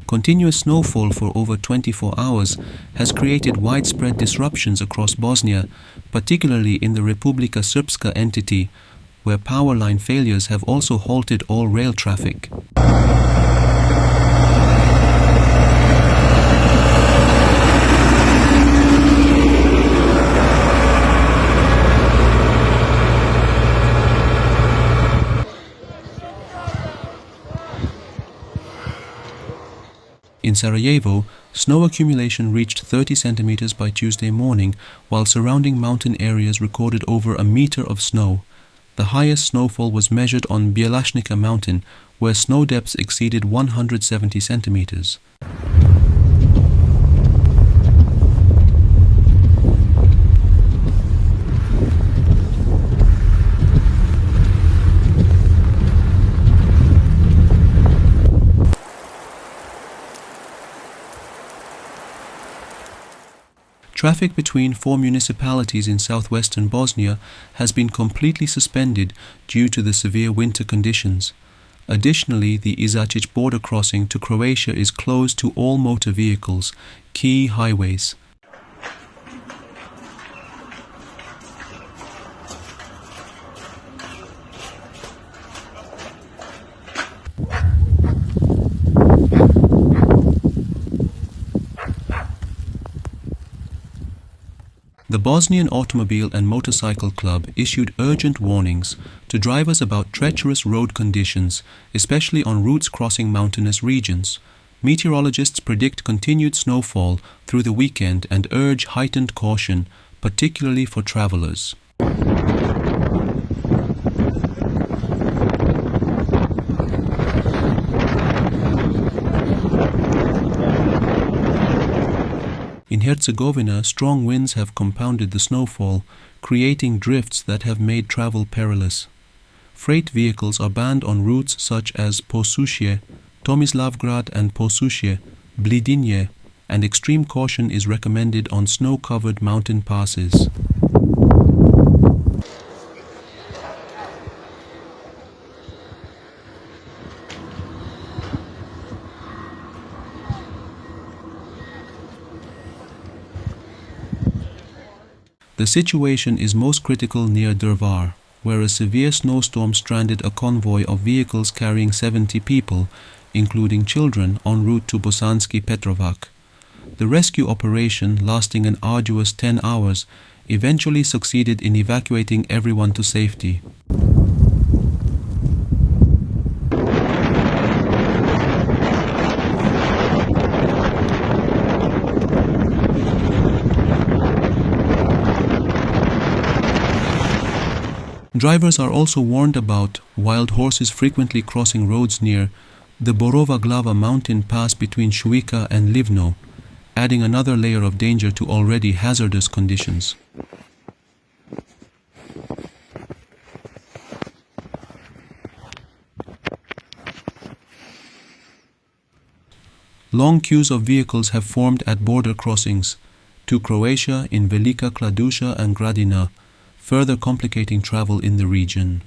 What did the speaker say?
Continuous snowfall for over 24 hours has created widespread disruptions across Bosnia, particularly in the Republika Srpska entity, where power line failures have also halted all rail traffic. In Sarajevo, snow accumulation reached 30 centimeters by Tuesday morning, while surrounding mountain areas recorded over a meter of snow. The highest snowfall was measured on Bjelašnica Mountain, where snow depths exceeded 170 centimeters. Traffic between 4 municipalities in southwestern Bosnia has been completely suspended due to the severe winter conditions. Additionally, the Izačić border crossing to Croatia is closed to all motor vehicles, key highways. The Bosnian Automobile and Motorcycle Club issued urgent warnings to drivers about treacherous road conditions, especially on routes crossing mountainous regions. Meteorologists predict continued snowfall through the weekend and urge heightened caution, particularly for travelers. In Herzegovina, strong winds have compounded the snowfall, creating drifts that have made travel perilous. Freight vehicles are banned on routes such as Posušje, Tomislavgrad and Posušje, Blidinje, and extreme caution is recommended on snow-covered mountain passes. The situation is most critical near Drvar, where a severe snowstorm stranded a convoy of vehicles carrying 70 people, including children, en route to Bosanski Petrovac. The rescue operation, lasting an arduous 10 hours, eventually succeeded in evacuating everyone to safety. Drivers are also warned about wild horses frequently crossing roads near the Borova Glava mountain pass between Šuica and Livno, adding another layer of danger to already hazardous conditions. Long queues of vehicles have formed at border crossings to Croatia in Velika Kladuša and Gradina, further complicating travel in the region.